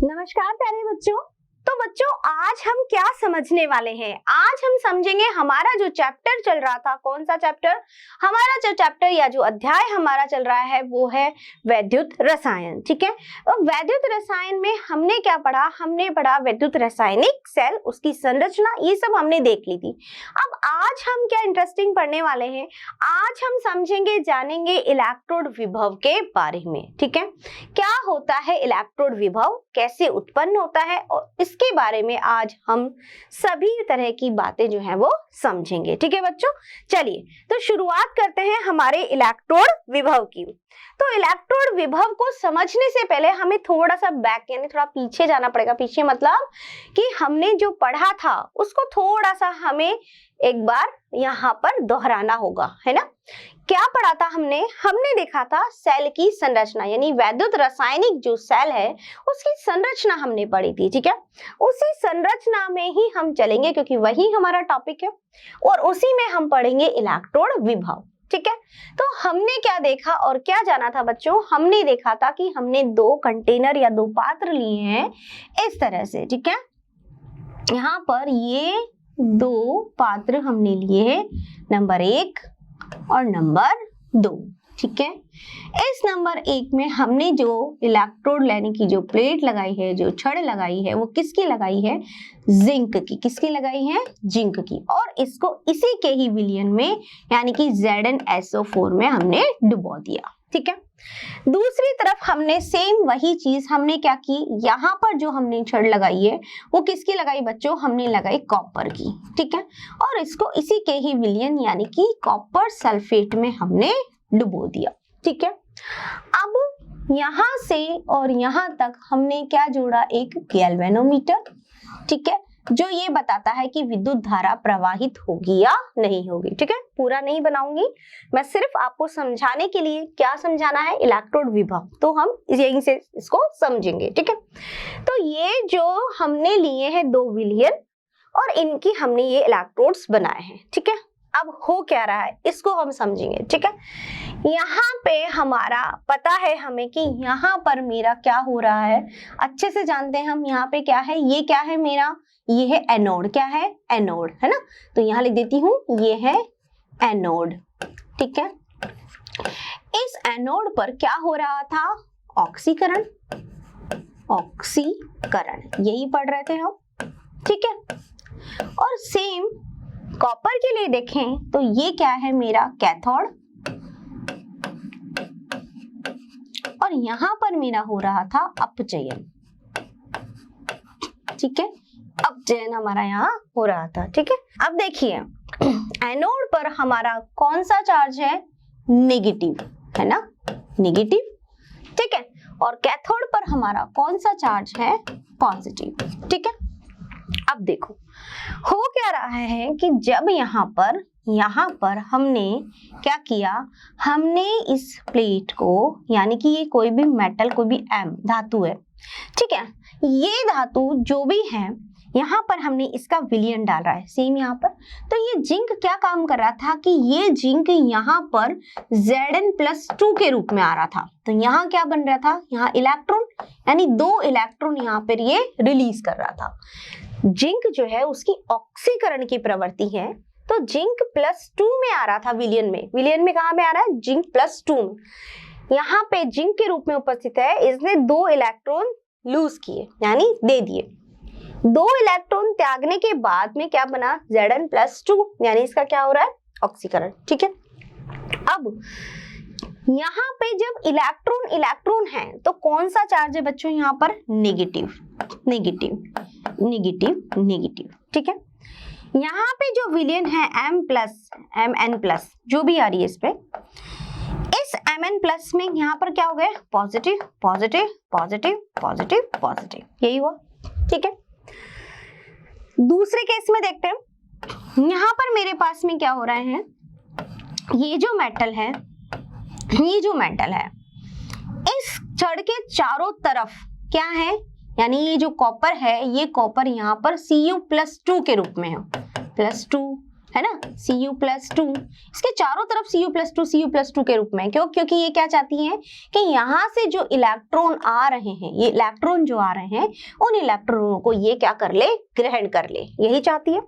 नमस्कार प्यारे बच्चों। तो बच्चों आज हम क्या समझने वाले हैं? आज हम समझेंगे हमारा जो चैप्टर चल रहा था, कौन सा चैप्टर? हमारा जो चैप्टर या जो अध्याय हमारा चल रहा है वो है वैद्युत रसायन। ठीक है, तो वैद्युत रसायन में हमने क्या पढ़ा? हमने पढ़ा वैद्युत रासायनिक सेल, उसकी संरचना, ये सब हमने देख ली थी। अब आज हम क्या इंटरेस्टिंग पढ़ने वाले हैं? आज हम समझेंगे, जानेंगे इलेक्ट्रोड विभव के बारे में। ठीक है, क्या होता है इलेक्ट्रोड विभव, कैसे उत्पन्न होता है, और इसके बारे में आज हम सभी तरह की बातें जो हैं वो समझेंगे। ठीक है बच्चों, चलिए तो शुरुआत करते हैं हमारे इलेक्ट्रोड विभव की। तो इलेक्ट्रोड विभव को समझने से पहले हमें थोड़ा सा बैक यानी थोड़ा पीछे जाना पड़ेगा। पीछे मतलब कि हमने जो पढ़ा था उसको थोड़ा सा हमें एक बार यहाँ पर दोहराना होगा, है ना। क्या पढ़ा था हमने? हमने देखा था सेल की संरचना, यानी वैद्युत रासायनिक जो सेल है उसकी संरचना हमने पढ़ी थी। ठीक है, उसी संरचना में ही हम चलेंगे क्योंकि वही हमारा टॉपिक है, और उसी में हम पढ़ेंगे इलेक्ट्रोड विभव। ठीक है, तो हमने क्या देखा और क्या जाना था बच्चों? हमने देखा था कि हमने दो कंटेनर या दो पात्र लिए हैं इस तरह से। ठीक है, यहाँ पर ये दो पात्र हमने लिए हैं, नंबर 1 और नंबर 2। ठीक है, इस नंबर 1 में हमने जो इलेक्ट्रोड लेने की जो प्लेट लगाई है, जो छड़ लगाई है, वो किसकी लगाई है? जिंक की। किसकी लगाई है? जिंक की। और इसको इसी के ही विलयन में यानी कि ZnSO4 में हमने डुबो दिया। ठीक है, दूसरी तरफ हमने सेम वही चीज हमने क्या की? यहाँ पर जो हमने छड़ लगाई है वो किसकी लगाई बच्चों? हमने लगाई कॉपर की। ठीक है, और इसको इसी के ही विलयन यानी कि कॉपर सल्फेट में हमने डुबो दिया। ठीक है, अब यहाँ से और यहाँ तक हमने क्या जोड़ा? एक गैल्वेनोमीटर। ठीक है, जो ये बताता है कि विद्युत धारा प्रवाहित होगी या नहीं होगी। ठीक है, पूरा नहीं बनाऊंगी मैं, सिर्फ आपको समझाने के लिए। क्या समझाना है? इलेक्ट्रोड विभव, तो हम यहीं से इसको समझेंगे। ठीक है, तो ये जो हमने लिए हैं दो विलयन और इनकी हमने ये इलेक्ट्रोड्स बनाए हैं। ठीक है, अब हो क्या रहा है इसको हम समझेंगे। ठीक है, यहाँ पे हमारा पता है हमें कि यहाँ पर मेरा क्या हो रहा है, अच्छे से जानते हैं हम। यहाँ पे क्या है? ये क्या है मेरा? ये है एनोड। क्या है? एनोड, है ना। तो यहाँ लिख देती हूँ, ये है एनोड। ठीक है, इस एनोड पर क्या हो रहा था? ऑक्सीकरण। ऑक्सीकरण यही पढ़ रहे थे हम। ठीक है, और सेम कॉपर के लिए देखें तो ये क्या है मेरा? कैथोड। और यहां पर मेरा हो रहा था अपचयन। ठीक है, अपचयन हमारा यहाँ हो रहा था। ठीक है, अब देखिए एनोड पर हमारा कौन सा चार्ज है? नेगेटिव, है ना, नेगेटिव। ठीक है, और कैथोड पर हमारा कौन सा चार्ज है? पॉजिटिव। ठीक है, अब देखो हो क्या रहा है कि जब यहाँ पर हमने क्या किया? हमने इस प्लेट को, यानी कि ये कोई भी मेटल, कोई भी एम धातु है। ठीक है, ये धातु जो भी है यहाँ पर हमने इसका विलयन डाल रहा है सेम यहाँ पर। तो ये जिंक क्या काम कर रहा था कि ये जिंक यहाँ पर Zn+2 के रूप में आ रहा था। तो यहाँ क्या बन रहा था? यहाँ इलेक्ट्रॉन, यानी दो इलेक्ट्रॉन यहाँ पर ये रिलीज कर रहा था। जिंक जो है उसकी ऑक्सीकरण की प्रवृत्ति है, तो जिंक +2 में आ रहा था विलयन में। विलयन में कहाँ में आ रहा है? जिंक +2 में। यहाँ पे जिंक के रूप में उपस्थित है, इसने दो इलेक्ट्रॉन लूज किए यानी दे दिए। दो इलेक्ट्रॉन त्यागने के बाद में क्या बना? Zn+2, यानी इसका क्या हो रहा है? ऑक्सीकरण। ठीक है, अब यहाँ पे जब इलेक्ट्रॉन है तो कौन सा चार्ज है बच्चों? यहाँ पर नेगेटिव, नेगेटिव, नेगेटिव, नेगेटिव। ठीक है, यहाँ पे जो विलयन है Mn+ जो भी आ रही है इस पे, इस Mn+ में यहाँ पर क्या हो गया? Positive, positive, positive, positive, positive, यही हुआ। ठीक है, दूसरे केस में देखते हैं। यहाँ पर मेरे पास में क्या हो रहा है? ये जो मेटल है, इस छड़ के चारों तरफ क्या है? यानी ये जो कॉपर है, ये कॉपर यहाँ पर Cu+2 के रूप में है, +2, है ना, Cu+2, इसके चारों तरफ Cu+2 के रूप में। क्यों? क्योंकि ये क्या चाहती है कि यहाँ से जो इलेक्ट्रॉन आ रहे हैं, ये इलेक्ट्रॉन जो आ रहे हैं, उन इलेक्ट्रॉनों को ये क्या कर ले, ग्रहण कर ले, यही चाहती है।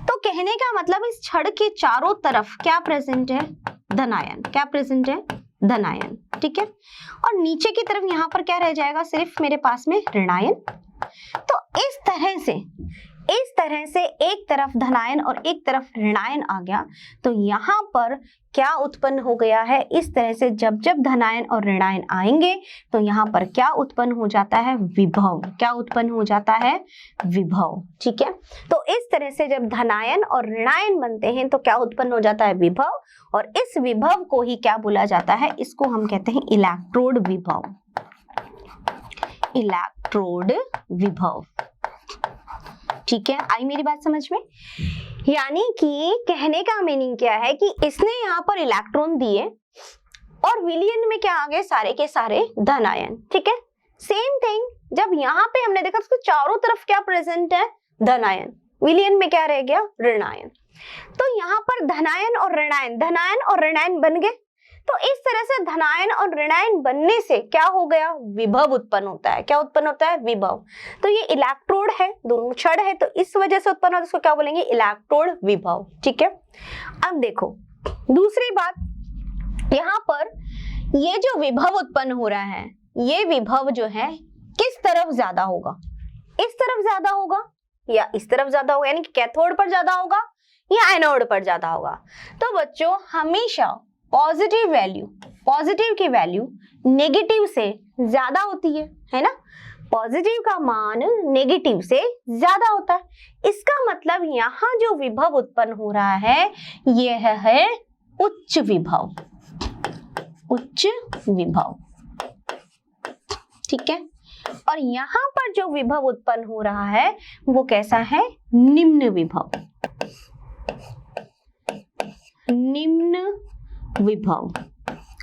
तो कहने का मतलब इस छड़ के चारों तरफ क्या प्रेजेंट है, धनायन। क्या प्रेजेंट है, धनायन, ठीक है। और नीचे की तरफ यहाँ पर क्या रह जाएगा, सिर्फ मेरे पास में ऋणायन। तो इस तरह से एक तरफ धनायन और एक तरफ ऋणायन आ गया, तो यहाँ पर क्या उत्पन्न हो गया है, इस तरह से जब जब धनायन और ऋणायन आएंगे तो यहाँ पर क्या उत्पन्न हो जाता है, विभव। क्या उत्पन्न हो जाता है, विभव, ठीक है। तो इस तरह से जब धनायन और ऋणायन बनते हैं तो क्या उत्पन्न हो जाता है, विभव। और इस विभव को ही क्या बोला जाता है, इसको हम कहते हैं इलेक्ट्रोड विभव। इलेक्ट्रोड विभव, ठीक है। आई मेरी बात समझ में? यानी कि कहने का मीनिंग क्या है कि इसने यहाँ पर इलेक्ट्रॉन दिए और विलयन में क्या आ गए, सारे के सारे धनायन, ठीक है। सेम थिंग जब यहाँ पे हमने देखा उसको चारों तरफ क्या प्रेजेंट है, धनायन, विलयन में क्या रह गया, ऋणायन। तो यहाँ पर धनायन और ऋणायन बन गए। तो इस तरह से धनायन और ऋणायन बनने से क्या हो गया, विभव उत्पन्न होता है। क्या उत्पन्न होता है, विभव। तो ये इलेक्ट्रोड है, दोनों छड़ है, तो इस वजह से उत्पन्न होता है, इसको क्या बोलेंगे, इलेक्ट्रोड विभव, ठीक है। अब देखो दूसरी बात, यहाँ पर ये जो विभव उत्पन्न हो रहा है, ये विभव जो है किस तरफ ज्यादा होगा, इस तरफ ज्यादा होगा या इस तरफ ज्यादा होगा, यानी कि कैथोड पर ज्यादा होगा या एनोड पर ज्यादा होगा। तो बच्चों हमेशा पॉजिटिव की वैल्यू नेगेटिव से ज्यादा होती है ना। पॉजिटिव का मान नेगेटिव से ज्यादा होता है। इसका मतलब यहाँ जो विभव उत्पन्न हो रहा है यह है उच्च विभव, उच्च विभव, ठीक है। और यहाँ पर जो विभव उत्पन्न हो रहा है वो कैसा है, निम्न विभव, निम्न विभव,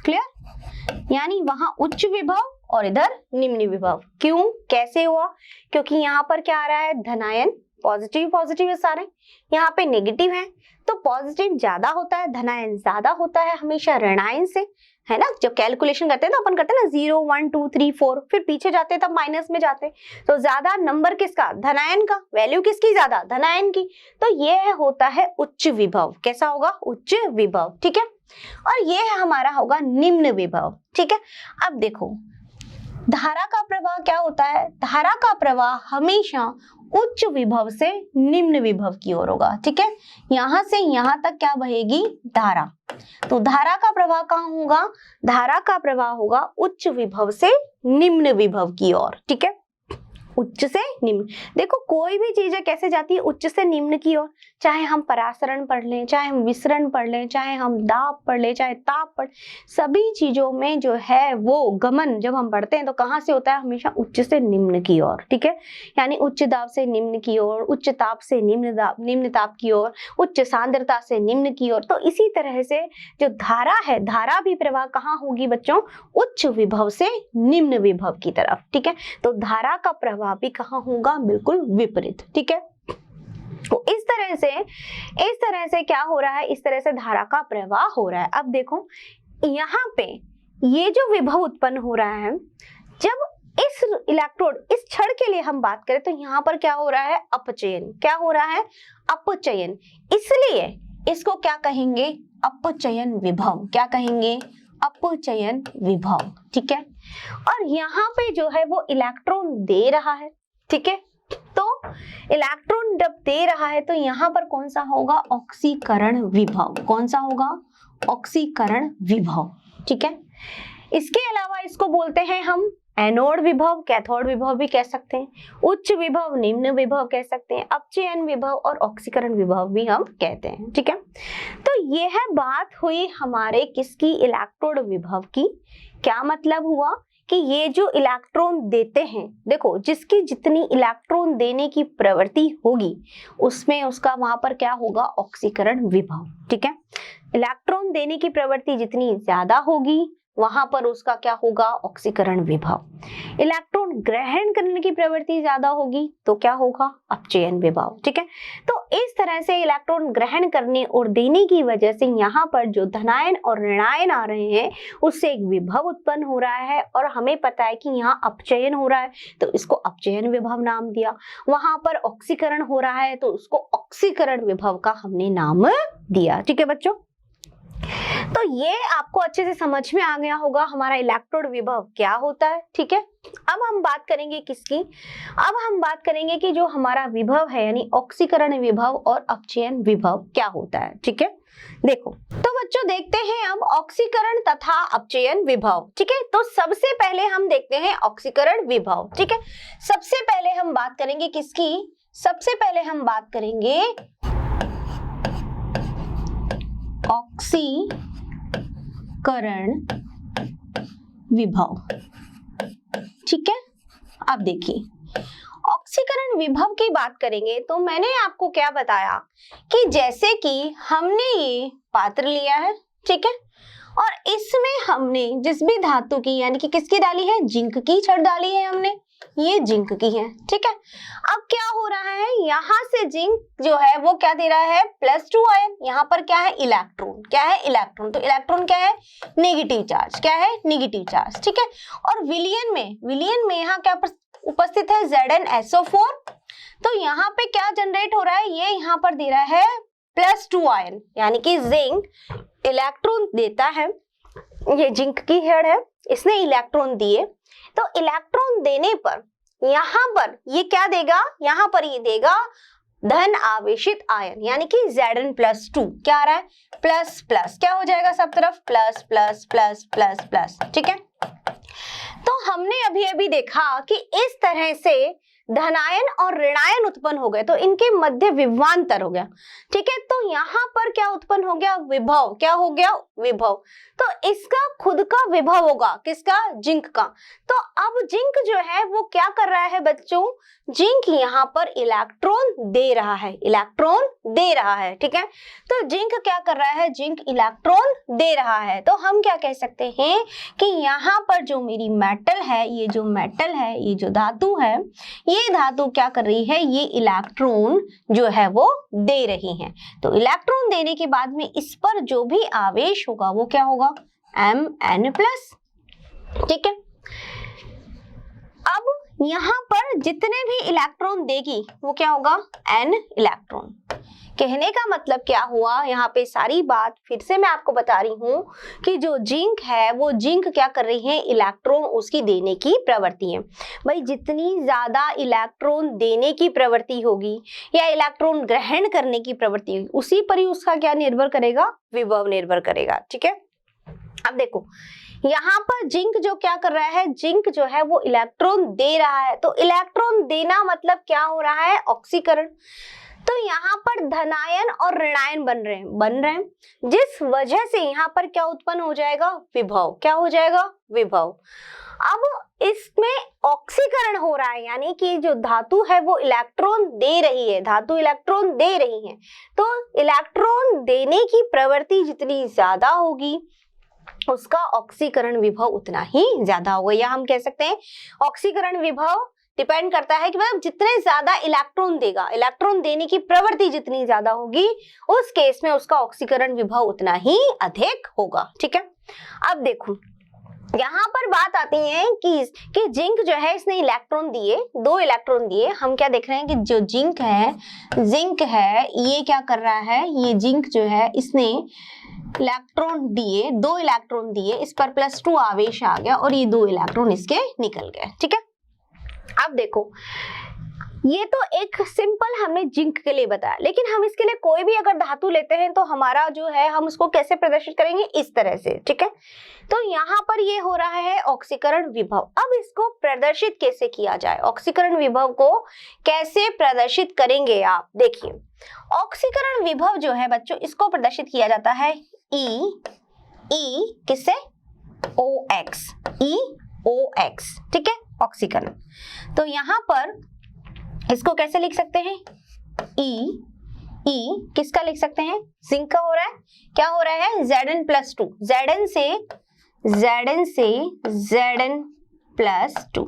क्लियर। यानी वहां उच्च विभव और इधर निम्न विभव। क्यों, कैसे हुआ, क्योंकि यहाँ पर क्या आ रहा है, धनायन, पॉजिटिव है सारे, यहाँ पे नेगेटिव है, तो पॉजिटिव ज्यादा होता है, धनायन ज्यादा होता है हमेशा ऋणायन से, है ना। जब कैलकुलेशन करते हैं तो अपन करते हैं ना 0 1 2 3 4, फिर पीछे जाते हैं तब माइनस में जाते हैं, तो ज्यादा नंबर किसका, धनायन का, वैल्यू किसकी ज्यादा, धनायन की। तो ये होता है उच्च विभव। कैसा होगा, उच्च विभव, ठीक है। और ये हमारा होगा निम्न विभव, ठीक है। अब देखो धारा का प्रवाह क्या होता है, धारा का प्रवाह हमेशा उच्च विभव से निम्न विभव की ओर होगा, ठीक है। यहां से यहां तक क्या बहेगी, धारा। तो धारा का प्रवाह कहाँ होगा, धारा का प्रवाह होगा उच्च विभव से निम्न विभव की ओर, ठीक है। उच्च से निम्न, देखो कोई भी चीज कैसे जाती है, उच्च से निम्न की ओर। चाहे हम परासरण पढ़ लें, चाहे हम विसरण पढ़ लें, चाहे हम दाब पढ़ लें, चाहे ताप पढ़, सभी चीजों में जो है वो गमन जब हम पढ़ते हैं तो कहाँ से होता है, हमेशा उच्च से निम्न की ओर, ठीक है। यानी उच्च दाब से निम्न की ओर, उच्च ताप से निम्न ताप की ओर, उच्च सांद्रता से निम्न की ओर। तो इसी तरह से जो धारा है, धारा भी प्रवाह कहाँ होगी बच्चों, उच्च विभव से निम्न विभव की तरफ, ठीक है। तो धारा का प्रवाह भी कहाँ होगा, बिल्कुल विपरीत, ठीक है। तो इस तरह से क्या हो रहा है, इस तरह से धारा का प्रवाह हो रहा है। अब देखो यहाँ पे ये जो विभव उत्पन्न हो रहा है, जब इस इलेक्ट्रोड, इस छड़ के लिए हम बात करें तो यहाँ पर क्या हो रहा है, अपचयन। क्या हो रहा है, अपचयन। इसलिए इसको क्या कहेंगे, अपचयन विभव। क्या कहेंगे, अपचयन विभव, ठीक है। और यहाँ पे जो है वो इलेक्ट्रॉन दे रहा है, ठीक है। तो इलेक्ट्रॉन जब दे रहा है तो यहाँ पर कौन सा होगा, ऑक्सीकरण विभव। कौन सा होगा, ऑक्सीकरण विभव, ठीक है। इसके अलावा इसको बोलते हैं हम एनोड विभव, कैथोड विभव भी कह सकते हैं, उच्च विभव, निम्न विभव कह सकते हैं, अपचयन विभव और ऑक्सीकरण विभव भी हम कहते हैं, ठीक है। तो यह बात हुई हमारे किसकी, इलेक्ट्रोड विभव की। क्या मतलब हुआ कि ये जो इलेक्ट्रॉन देते हैं, देखो जिसकी जितनी इलेक्ट्रॉन देने की प्रवृत्ति होगी उसमें उसका वहां पर क्या होगा, ऑक्सीकरण विभव, ठीक है। इलेक्ट्रॉन देने की प्रवृत्ति जितनी ज्यादा होगी वहां पर उसका क्या होगा, ऑक्सीकरण विभव। इलेक्ट्रॉन ग्रहण करने की प्रवृत्ति ज्यादा होगी तो क्या होगा, अपचयन विभव। ठीक है, तो इस तरह से इलेक्ट्रॉन ग्रहण करने और देने की वजह से यहाँ पर जो धनायन और ऋणायन आ रहे हैं उससे एक विभव उत्पन्न हो रहा है और हमें पता है कि यहाँ अपचयन हो रहा है तो इसको अपचयन विभव नाम दिया। वहां पर ऑक्सीकरण हो रहा है तो उसको ऑक्सीकरण विभव का हमने नाम दिया। ठीक है बच्चों, तो ये आपको अच्छे से समझ में आ गया होगा हमारा इलेक्ट्रोड विभव क्या होता है। ठीक है, अब हम बात करेंगे किसकी, अब हम बात करेंगे कि जो हमारा विभव है यानी ऑक्सीकरण विभव और अपचयन विभव क्या होता है। ठीक है, देखो तो बच्चों देखते हैं अब ऑक्सीकरण तथा अपचयन विभव। ठीक है, तो सबसे पहले हम देखते हैं ऑक्सीकरण विभव। ठीक है, सबसे पहले हम बात करेंगे किसकी, सबसे पहले हम बात करेंगे ऑक्सीकरण विभव। ठीक है, अब देखिए ऑक्सीकरण विभव की बात करेंगे तो मैंने आपको क्या बताया कि जैसे कि हमने ये पात्र लिया है, ठीक है, और इसमें हमने जिस भी धातु की यानी कि किसकी डाली है, जिंक की छड़ डाली है हमने, ये जिंक की है। ठीक है, अब क्या हो रहा है, यहाँ से जिंक जो है वो क्या दे रहा है, +2 आयन। यहाँ पर क्या है, इलेक्ट्रॉन, क्या है, इलेक्ट्रॉन, तो इलेक्ट्रॉन क्या है, नेगेटिव चार्ज, क्या है, नेगेटिव चार्ज। ठीक है, और विलयन में यहाँ क्या उपस्थित है, ZnSO4, तो यहाँ पे क्या जनरेट हो रहा है, ये यहाँ पर दे रहा है +2 आयन, यानी कि जिंक इलेक्ट्रॉन देता है, ये जिंक की हेड है, इसने इलेक्ट्रॉन दिए, तो इलेक्ट्रॉन देने पर यहाँ पर ये क्या देगा, यहाँ पर ये देगा धन आवेशित आयन, यानी कि Zn+2 क्या आ रहा है, प्लस प्लस, क्या हो जाएगा सब तरफ plus plus plus plus plus. ठीक है, तो हमने अभी अभी देखा कि इस तरह से धनायन और ऋणायन उत्पन्न हो गए तो इनके मध्य विभवांतर हो गया। ठीक है, तो यहाँ पर क्या उत्पन्न हो गया, विभव, क्या हो गया, विभव, तो इसका खुद का विभव होगा, किसका, जिंक का। तो अब जिंक जो है वो क्या कर रहा है बच्चों, जिंक यहाँ पर इलेक्ट्रॉन दे रहा है, इलेक्ट्रॉन दे रहा है। ठीक है, तो जिंक क्या कर रहा है, जिंक इलेक्ट्रॉन दे रहा है, तो हम क्या कह सकते हैं कि यहाँ पर जो मेरी मेटल है, ये जो मेटल है, ये जो धातु है, ये धातु क्या कर रही है, ये इलेक्ट्रॉन जो है वो दे रही है। तो इलेक्ट्रॉन देने के बाद में इस पर जो भी आवेश होगा वो क्या होगा, Mn+। ठीक है, अब यहाँ पर जितने भी इलेक्ट्रॉन देगी वो क्या होगा, N इलेक्ट्रॉन। कहने का मतलब क्या हुआ, यहाँ पे सारी बात फिर से मैं आपको बता रही हूँ कि जो जिंक है वो जिंक क्या कर रही है, इलेक्ट्रॉन उसकी देने की प्रवृत्ति है। भाई जितनी ज्यादा इलेक्ट्रॉन देने की प्रवृत्ति होगी या इलेक्ट्रॉन ग्रहण करने की प्रवृत्ति होगी उसी पर ही उसका क्या निर्भर करेगा, विभव निर्भर करेगा। ठीक है, अब देखो यहाँ पर जिंक जो क्या कर रहा है, जिंक जो है वो इलेक्ट्रॉन दे रहा है, तो इलेक्ट्रॉन देना मतलब क्या हो रहा है, ऑक्सीकरण। तो यहाँ पर धनायन और ऋणायन बन रहे हैं, जिस वजह से यहाँ पर क्या उत्पन्न हो जाएगा, विभव, क्या हो जाएगा, विभव। अब इसमें ऑक्सीकरण हो रहा है, यानी कि जो धातु है वो इलेक्ट्रॉन दे रही है, धातु इलेक्ट्रॉन दे रही है, तो इलेक्ट्रॉन देने की प्रवृत्ति जितनी ज्यादा होगी उसका ऑक्सीकरण विभव उतना ही ज्यादा होगा, या हम कह सकते हैं ऑक्सीकरण विभव डिपेंड करता है कि मतलब जितने ज्यादा इलेक्ट्रॉन देगा, इलेक्ट्रॉन देने की प्रवृत्ति जितनी ज्यादा होगी उस केस में उसका ऑक्सीकरण विभव उतना ही अधिक होगा। ठीक है, अब देखो यहाँ पर बात आती है कि जिंक जो है इसने इलेक्ट्रॉन दिए, 2 इलेक्ट्रॉन दिए। हम क्या देख रहे हैं कि जो जिंक है ये क्या कर रहा है, ये जिंक जो है इसने इलेक्ट्रॉन दिए, 2 इलेक्ट्रॉन दिए, इस पर +2 आवेश आ गया और ये 2 इलेक्ट्रॉन इसके निकल गए। ठीक है, अब देखो ये तो एक सिंपल हमने जिंक के लिए बताया, लेकिन हम इसके लिए कोई भी अगर धातु लेते हैं तो हमारा जो है हम उसको कैसे प्रदर्शित करेंगे, इस तरह से। ठीक है, तो यहाँ पर ये हो रहा है ऑक्सीकरण विभव। अब इसको प्रदर्शित कैसे किया जाए, ऑक्सीकरण विभव को कैसे प्रदर्शित करेंगे आप, देखिए ऑक्सीकरण विभव जो है बच्चों इसको प्रदर्शित किया जाता है ई किससे, OX, EOX। ठीक है, ऑक्सीकरण, तो यहाँ पर इसको कैसे लिख सकते हैं, ई किसका लिख सकते हैं, जिंक का हो रहा है, क्या हो रहा है, Zn+2, Zn से Zn से Zn+2।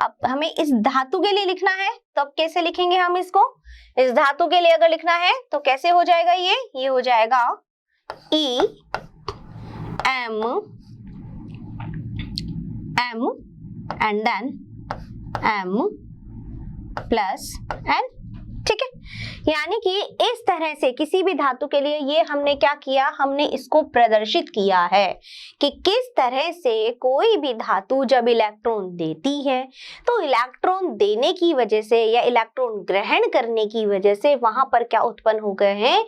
अब हमें इस धातु के लिए लिखना है, तो अब कैसे लिखेंगे हम इसको? इस धातु के लिए अगर लिखना है तो कैसे हो जाएगा? ये हो जाएगा E M and then M plus N, ठीक है। यानी कि इस तरह से किसी भी धातु के लिए ये हमने क्या किया, हमने इसको प्रदर्शित किया है कि किस तरह से कोई भी धातु जब इलेक्ट्रॉन देती है तो इलेक्ट्रॉन देने की वजह से या इलेक्ट्रॉन ग्रहण करने की वजह से वहां पर क्या उत्पन्न हो गए हैं?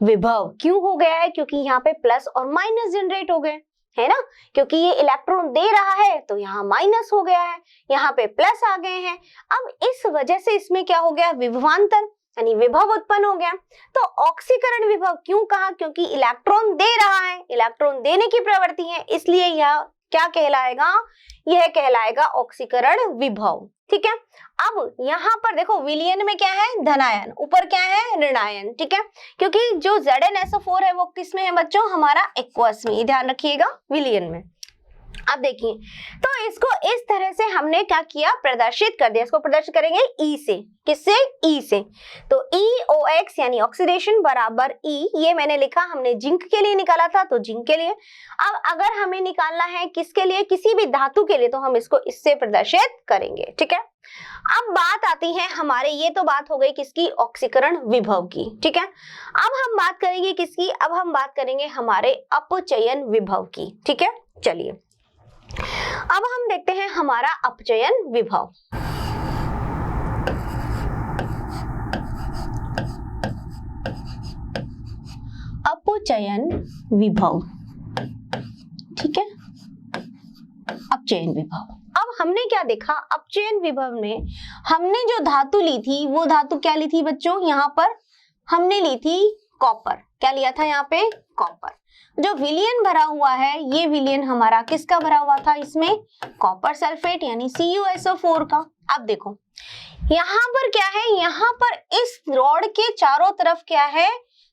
विभव। क्यों हो गया है? क्योंकि यहाँ पे प्लस और माइनस जनरेट हो गए, है ना। क्योंकि ये इलेक्ट्रॉन दे रहा है तो यहाँ माइनस हो गया है, यहाँ पे प्लस आ गए हैं। अब इस वजह से इसमें क्या हो गया? विभवांतर यानी विभव उत्पन्न हो गया। तो ऑक्सीकरण विभव क्यों कहा? क्योंकि इलेक्ट्रॉन दे रहा है, इलेक्ट्रॉन देने की प्रवृत्ति है, इसलिए यह क्या कहलाएगा? यह कहलाएगा ऑक्सीकरण विभव, ठीक है। अब यहाँ पर देखो विलयन में क्या है? धनायन, ऊपर क्या है? ऋणायन, ठीक है। क्योंकि जो ZnSO4 है वो किस में है बच्चों? हमारा एक्वस में, ध्यान रखिएगा, विलयन में। अब देखिए, तो इसको इस तरह से हमने क्या किया? प्रदर्शित कर दिया। इसको प्रदर्शित करेंगे E से। किससे? E से। तो EOX यानी ऑक्सीडेशन बराबर E, ये मैंने लिखा, हमने जिंक के लिए निकाला था तो जिंक के लिए। अब अगर हमें निकालना है किसके लिए? किसी भी धातु के लिए, तो हम इसको इससे प्रदर्शित करेंगे, ठीक है। अब बात आती है हमारे, ये तो बात हो गई किसकी? ऑक्सीकरण विभव की, ठीक है। अब हम बात करेंगे किसकी? अब हम बात करेंगे हमारे अपचयन विभव की, ठीक है। चलिए अब हम देखते हैं हमारा अपचयन विभव। अपचयन विभव, ठीक है। अपचयन विभव, अब हमने क्या देखा? अपचयन विभव में हमने जो धातु ली थी वो धातु क्या ली थी बच्चों? यहाँ पर हमने ली थी कॉपर। क्या लिया था यहाँ पे? कॉपर। जो विलयन भरा हुआ है, ये विलयन हमारा किसका भरा हुआ था? इसमें कॉपर सल्फेट यानी CuSO4 का। अब देखो यहाँ पर क्या है? यहाँ पर इस रॉड के चारों तरफ क्या है?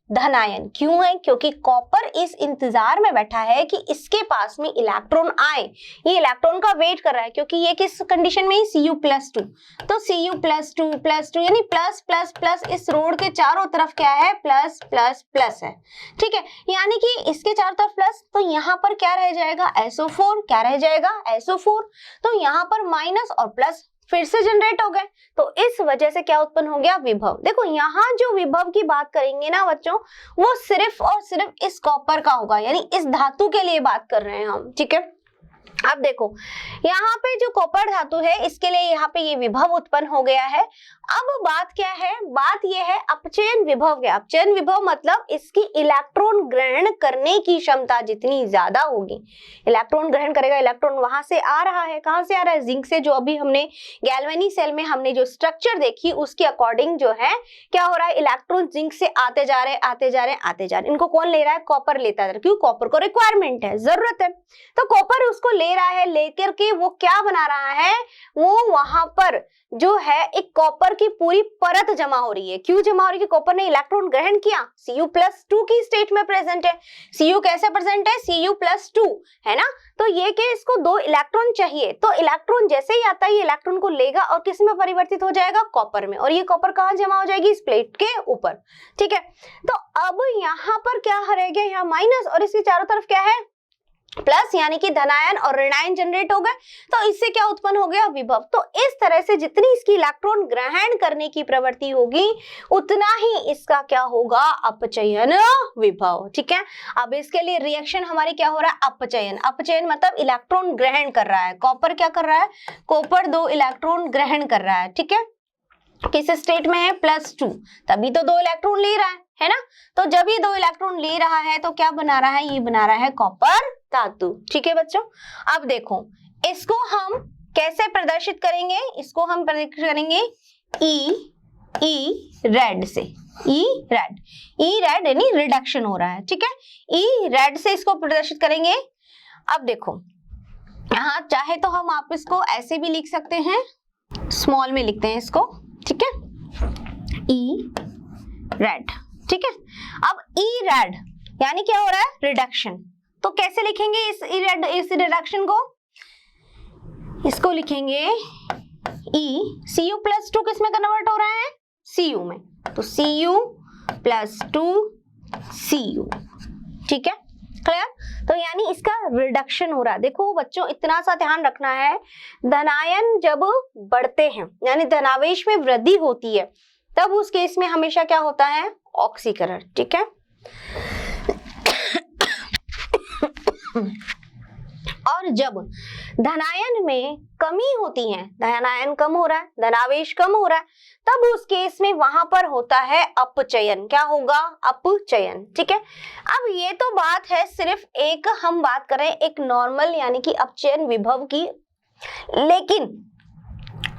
धनायन। क्यों है? क्योंकि कॉपर इस इंतजार में बैठा है कि इसके पास में इलेक्ट्रॉन आए, ये इलेक्ट्रॉन का वेट कर रहा है, क्योंकि ये किस कंडीशन में? Cu+2। तो Cu+2+2 यानी प्लस प्लस प्लस, इस रोड के चारों तरफ क्या है? प्लस प्लस प्लस है, ठीक है। यानी कि इसके चारों तरफ प्लस, तो यहाँ पर क्या रह जाएगा? SO4। क्या रह जाएगा? SO4। तो यहाँ पर माइनस और प्लस फिर से जनरेट हो गए, तो इस वजह से क्या उत्पन्न हो गया? विभव। देखो यहाँ जो विभव की बात करेंगे ना बच्चों, वो सिर्फ और सिर्फ इस कॉपर का होगा, यानी इस धातु के लिए बात कर रहे हैं हम, ठीक है। अब देखो यहाँ पे जो कॉपर धातु है, इसके लिए यहाँ पे ये विभव उत्पन्न हो गया है। अब बात क्या है? बात ये है अपचयन विभव के। अपचयन विभव मतलब इसकी इलेक्ट्रॉन ग्रहण करने की क्षमता जितनी ज्यादा होगी, इलेक्ट्रॉन ग्रहण करेगा। इलेक्ट्रॉन वहां से आ रहा है, कहां से आ रहा है? जिंक से। जो अभी हमने गैल्वेनी सेल में हमने जो स्ट्रक्चर देखी उसके अकॉर्डिंग जो है क्या हो रहा है? इलेक्ट्रॉन जिंक से आते जा रहे, आते जा रहे, आते जा रहे। इनको कौन ले रहा है? कॉपर लेता जा रहा है। क्यों? कॉपर को रिक्वायरमेंट है, जरूरत है, तो कॉपर उसको ले रहा है। लेकर के वो क्या बना रहा है? वो वहां पर जो है एक कॉपर की पूरी परत जमा हो रही है। क्यों जमा हो रही है? कॉपर ने इलेक्ट्रॉन ग्रहण किया, Cu+2 की स्टेट में प्रेजेंट है। Cu कैसे प्रेजेंट है? Cu+2, है ना। तो ये कि इसको 2 इलेक्ट्रॉन चाहिए, तो इलेक्ट्रॉन जैसे ही आता है ये इलेक्ट्रॉन को लेगा और किस में परिवर्तित हो जाएगा? कॉपर में। और ये कॉपर कहाँ जमा हो जाएगी? इस प्लेट के ऊपर, ठीक है। तो अब यहाँ पर क्या रह गया? यहाँ माइनस, और इसके चारों तरफ क्या है? प्लस, यानी कि धनायन और ऋणायन जनरेट हो गए, तो इससे क्या उत्पन्न हो गया? विभव। तो इस तरह से जितनी इसकी इलेक्ट्रॉन ग्रहण करने की प्रवृत्ति होगी उतना ही इसका क्या होगा? अपचयन विभव, ठीक है। अब इसके लिए रिएक्शन हमारी क्या हो रहा है? अपचयन। अपचयन मतलब इलेक्ट्रॉन ग्रहण कर रहा है। कॉपर क्या कर रहा है? कॉपर 2 इलेक्ट्रॉन ग्रहण कर रहा है, ठीक है। किस स्टेट में है? +2, तभी तो 2 इलेक्ट्रॉन ले रहा है ना। तो जब ये 2 इलेक्ट्रॉन ले रहा है तो क्या बना रहा है? ये बना रहा है कॉपर धातु, ठीक है बच्चों। अब देखो इसको हम कैसे प्रदर्शित करेंगे? इसको हम प्रदर्शित करेंगे E रेड से। E रेड यानी रिडक्शन हो रहा है, ठीक है। E रेड से इसको प्रदर्शित करेंगे। अब देखो यहाँ चाहे तो हम आप इसको ऐसे भी लिख सकते हैं, स्मॉल में लिखते हैं इसको, ठीक है। E रेड, ठीक है। अब E रेड यानी क्या हो रहा है? रिडक्शन। तो कैसे लिखेंगे इस रिडक्शन को? इसको लिखेंगे E, Cu प्लस 2 किस में कन्वर्ट हो रहा है? Cu में, तो Cu प्लस 2 Cu, ठीक है, क्लियर। तो यानी इसका रिडक्शन हो रहा है। देखो बच्चों, इतना सा ध्यान रखना है, धनायन जब बढ़ते हैं यानी धनावेश में वृद्धि होती है, तब उस केस में हमेशा क्या होता है? ऑक्सीकरण, ठीक है। और जब धनायन में कमी होती है, धनायन कम हो रहा है, धनावेश कम हो रहा है, तब उस केस में वहां पर होता है अपचयन। क्या होगा? अपचयन, ठीक है। अब ये तो बात है सिर्फ एक, हम बात करें एक नॉर्मल यानी कि अपचयन विभव की, लेकिन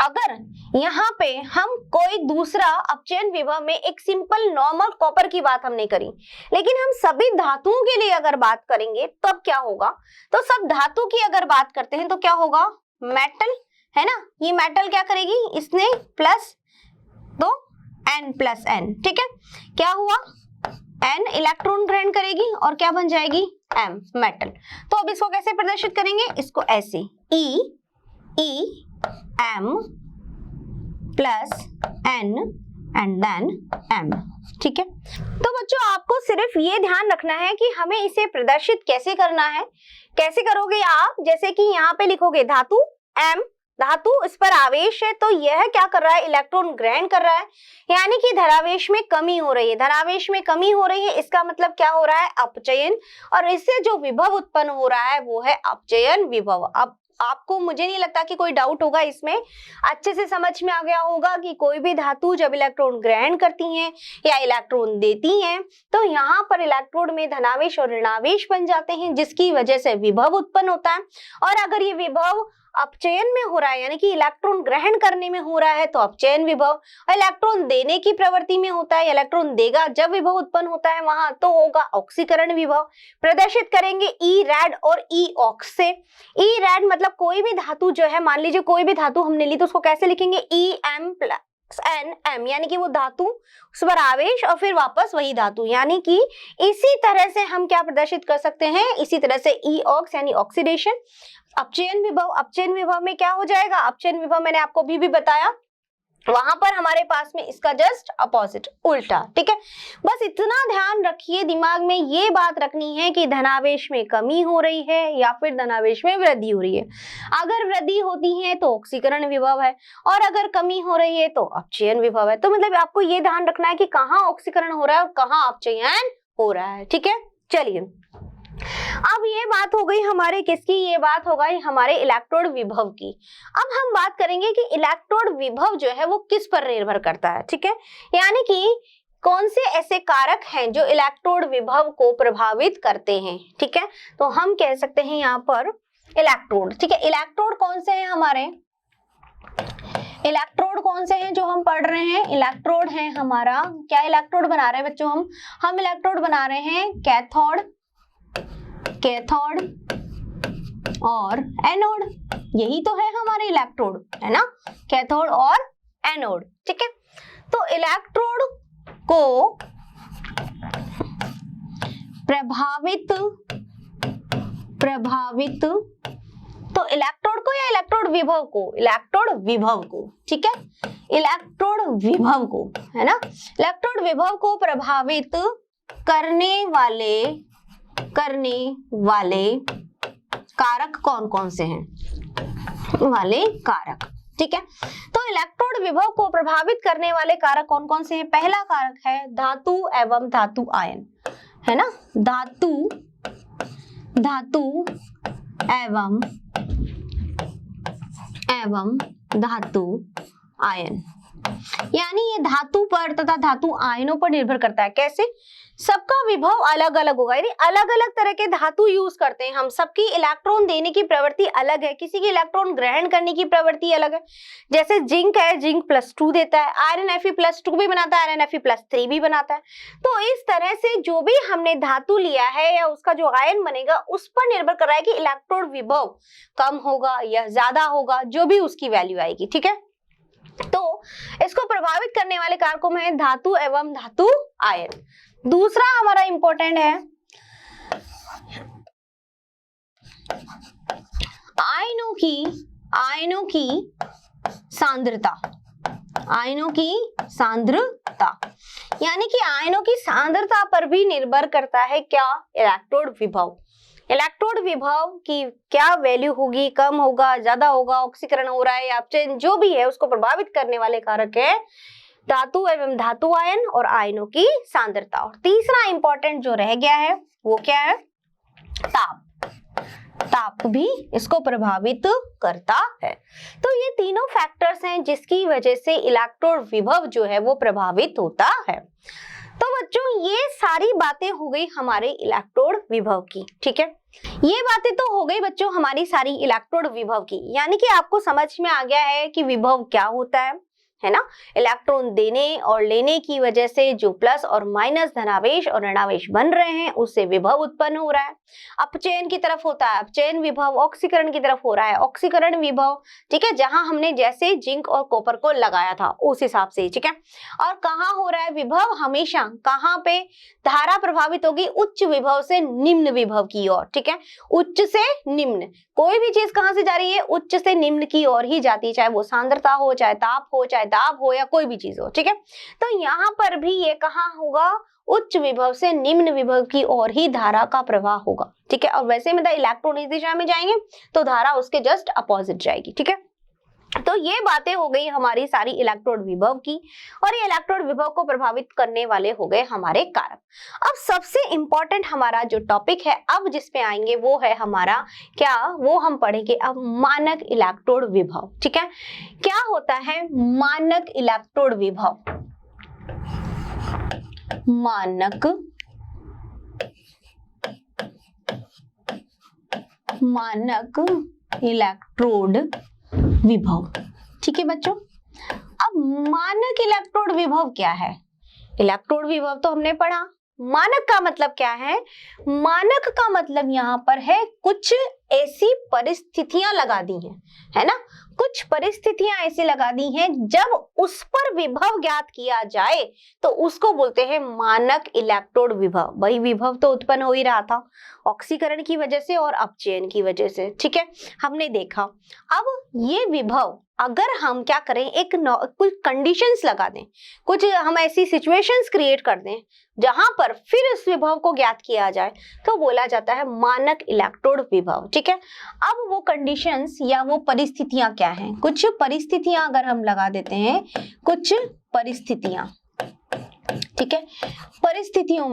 अगर यहाँ पे हम कोई दूसरा अपचयन विभव में एक सिंपल नॉर्मल कॉपर की बात हम नहीं करी, लेकिन हम सभी धातुओं के लिए अगर बात करेंगे तब क्या होगा? तो सब धातु की अगर बात करते हैं तो क्या होगा? मेटल, है ना, ये मेटल क्या करेगी? इसने प्लस तो N प्लस N, ठीक है, क्या हुआ? N इलेक्ट्रॉन ग्रहण करेगी और क्या बन जाएगी? M, metal. तो अब इसको कैसे प्रदर्शित करेंगे? इसको ऐसे E M plus N and then M, ठीक है। तो बच्चों आपको सिर्फ ये ध्यान रखना है कि हमें इसे प्रदर्शित कैसे करना है। कैसे करोगे आप? जैसे कि यहाँ पे लिखोगे धातु M, धातु इस पर आवेश है, तो यह क्या कर रहा है? इलेक्ट्रॉन ग्रहण कर रहा है, यानी कि धनावेश में कमी हो रही है। धनावेश में कमी हो रही है, इसका मतलब क्या हो रहा है? अपचयन। और इससे जो विभव उत्पन्न हो रहा है वो है अपचयन विभव। अब आपको, मुझे नहीं लगता कि कोई डाउट होगा इसमें, अच्छे से समझ में आ गया होगा कि कोई भी धातु जब इलेक्ट्रॉन ग्रहण करती हैं या इलेक्ट्रॉन देती हैं, तो यहाँ पर इलेक्ट्रोड में धनावेश और ऋणावेश बन जाते हैं, जिसकी वजह से विभव उत्पन्न होता है। और अगर ये विभव अपचयन में हो रहा है यानी कि इलेक्ट्रॉन ग्रहण करने में हो रहा है तो अपचयन विभव, और इलेक्ट्रॉन देने की प्रवृत्ति में होता है, इलेक्ट्रॉन देगा जब विभव उत्पन्न होता है वहां, तो होगा ऑक्सीकरण विभव। प्रदर्शित करेंगे ई रैड और ई ऑक्स से। ई रैड मतलब कोई भी धातु जो है, मान लीजिए कोई भी धातु हमने ली तो उसको कैसे लिखेंगे? E M plus N M, यानी कि वो धातु उस पर आवेश और फिर वापस वही धातु, यानी कि इसी तरह से हम क्या प्रदर्शित कर सकते हैं? इसी तरह से ई ऑक्स यानी ऑक्सीडेशन। अपचयन विभव, अपचयन विभव में क्या हो जाएगा? अपचयन विभव मैंने आपको भी बताया, वहां पर हमारे पास में इसका जस्ट अपोजिट, उल्टा, ठीक है। बस इतना ध्यान रखिए, दिमाग में ये बात रखनी है कि धनावेश में कमी हो रही है या फिर धनावेश में वृद्धि हो रही है। अगर वृद्धि होती है तो ऑक्सीकरण विभव है, और अगर कमी हो रही है तो अपचयन विभव है। तो मतलब आपको ये ध्यान रखना है कि कहाँ ऑक्सीकरण हो रहा है और कहाँ अपचयन हो रहा है, ठीक है। चलिए, अब ये बात हो गई हमारे किसकी? ये बात हो गई हमारे इलेक्ट्रोड विभव की। अब हम बात करेंगे कि इलेक्ट्रोड विभव जो है वो किस पर निर्भर करता है, ठीक है, यानी कि कौन से ऐसे कारक हैं जो इलेक्ट्रोड विभव को प्रभावित करते हैं, ठीक है। तो हम कह सकते हैं यहाँ पर इलेक्ट्रोड, ठीक है। इलेक्ट्रोड कौन से हैं हमारे? इलेक्ट्रोड कौन से हैं जो हम पढ़ रहे हैं? इलेक्ट्रोड है हमारा, क्या इलेक्ट्रोड बना रहे हैं बच्चों? हम इलेक्ट्रोड बना रहे हैं कैथोड, कैथोड और एनोड, यही तो है हमारे इलेक्ट्रोड, है ना, कैथोड और एनोड, ठीक है। तो इलेक्ट्रोड को प्रभावित तो इलेक्ट्रोड को या इलेक्ट्रोड विभव को? इलेक्ट्रोड विभव को, ठीक है, इलेक्ट्रोड विभव को, है ना। इलेक्ट्रोड विभव को प्रभावित करने वाले कारक कौन कौन से हैं? वाले कारक, ठीक है। तो इलेक्ट्रोड विभव को प्रभावित करने वाले कारक कौन कौन से हैं? पहला कारक है धातु एवं धातु आयन, है ना, धातु एवं धातु आयन, यानी ये धातु पर तथा धातु आयनों पर निर्भर करता है। कैसे? सबका विभव अलग अलग होगा, यानी अलग अलग तरह के धातु यूज करते हैं हम, सबकी इलेक्ट्रॉन देने की प्रवृत्ति अलग है, किसी की इलेक्ट्रॉन ग्रहण करने की प्रवृत्ति अलग है। जैसे जिंक है, जिंक +2 देता है, आयरन Fe+2 भी बनाता है, आयरन Fe+3 भी बनाता है। तो इस तरह से जो भी हमने धातु लिया है या उसका जो आयन बनेगा उस पर निर्भर कर रहा है कि इलेक्ट्रोड विभव कम होगा या ज्यादा होगा, जो भी उसकी वैल्यू आएगी, ठीक है। तो इसको प्रभावित करने वाले कारकों में धातु एवं धातु आयन। दूसरा हमारा इंपॉर्टेंट है आयनों की सांद्रता, आयनों की सांद्रता, यानी कि आयनों की सांद्रता पर भी निर्भर करता है क्या, इलेक्ट्रोड विभव। इलेक्ट्रोड विभव की क्या वैल्यू होगी, कम होगा, ज्यादा होगा, ऑक्सीकरण हो रहा है या अपचयन, जो भी है उसको प्रभावित करने वाले कारक है धातु एवं धातु आयन और आयनों की सांद्रता। और तीसरा इंपॉर्टेंट जो रह गया है वो क्या है, ताप। ताप भी इसको प्रभावित करता है। तो ये तीनों फैक्टर्स हैं जिसकी वजह से इलेक्ट्रोड विभव जो है वो प्रभावित होता है। तो बच्चों ये सारी बातें हो गई हमारे इलेक्ट्रोड विभव की, ठीक है। ये बातें तो हो गई बच्चों हमारी सारी इलेक्ट्रोड विभव की, यानी कि आपको समझ में आ गया है कि विभव क्या होता है ना। इलेक्ट्रॉन देने और लेने की वजह से जो प्लस और माइनस धनावेश और ऋणावेश बन रहे हैं उससे विभव उत्पन्न हो रहा है। अपचयन की तरफ होता है अपचयन विभव, ऑक्सीकरण की तरफ हो रहा है ऑक्सीकरण विभव, ठीक है, जहां हमने जैसे जिंक और कॉपर को लगाया था उस हिसाब से, ठीक है। और कहाँ हो रहा है विभव, हमेशा कहाँ पे धारा प्रभावित होगी, उच्च विभव से निम्न विभव की ओर, ठीक है। उच्च से निम्न, कोई भी चीज कहां से जा रही है, उच्च से निम्न की ओर ही जाती है, चाहे वो सांद्रता हो, चाहे ताप हो, चाहे दाब हो या कोई भी चीज हो, ठीक है। तो यहाँ पर भी ये कहाँ होगा, उच्च विभव से निम्न विभव की ओर ही धारा का प्रवाह होगा, ठीक है। और वैसे में इलेक्ट्रॉन इस दिशा में जाएंगे तो धारा उसके जस्ट अपोजिट जाएगी, ठीक है। तो ये बातें हो गई हमारी सारी इलेक्ट्रोड विभव की, और ये इलेक्ट्रोड विभव को प्रभावित करने वाले हो गए हमारे कारक। अब सबसे इंपॉर्टेंट हमारा जो टॉपिक है अब जिस पे आएंगे वो है हमारा क्या, वो हम पढ़ेंगे अब मानक इलेक्ट्रोड विभव, ठीक है। क्या होता है मानक इलेक्ट्रोड विभव, मानक इलेक्ट्रोड विभव, ठीक है बच्चों। अब मानक इलेक्ट्रोड विभव क्या है, इलेक्ट्रोड विभव तो हमने पढ़ा, मानक का मतलब क्या है, मानक का मतलब यहाँ पर है कुछ ऐसी परिस्थितियां लगा दी हैं, है ना, कुछ परिस्थितियां ऐसी लगा दी हैं जब उस पर विभव ज्ञात किया जाए तो उसको बोलते हैं मानक इलेक्ट्रोड विभव। वही विभव तो उत्पन्न हो ही रहा था ऑक्सीकरण की वजह से और अपचयन की वजह से, ठीक है, हमने देखा। अब ये विभव अगर हम क्या करें, एक कुछ कंडीशंस लगा दें, कुछ हम ऐसी सिचुएशंस क्रिएट कर दें जहां पर फिर इस विभव को ज्ञात किया जाए तो बोला जाता है मानक इलेक्ट्रोड विभव, ठीक है। अब वो कंडीशंस या वो परिस्थितियां क्या हैं, कुछ परिस्थितियां अगर हम लगा देते हैं, कुछ परिस्थितियां, ठीक है, परिस्थितियों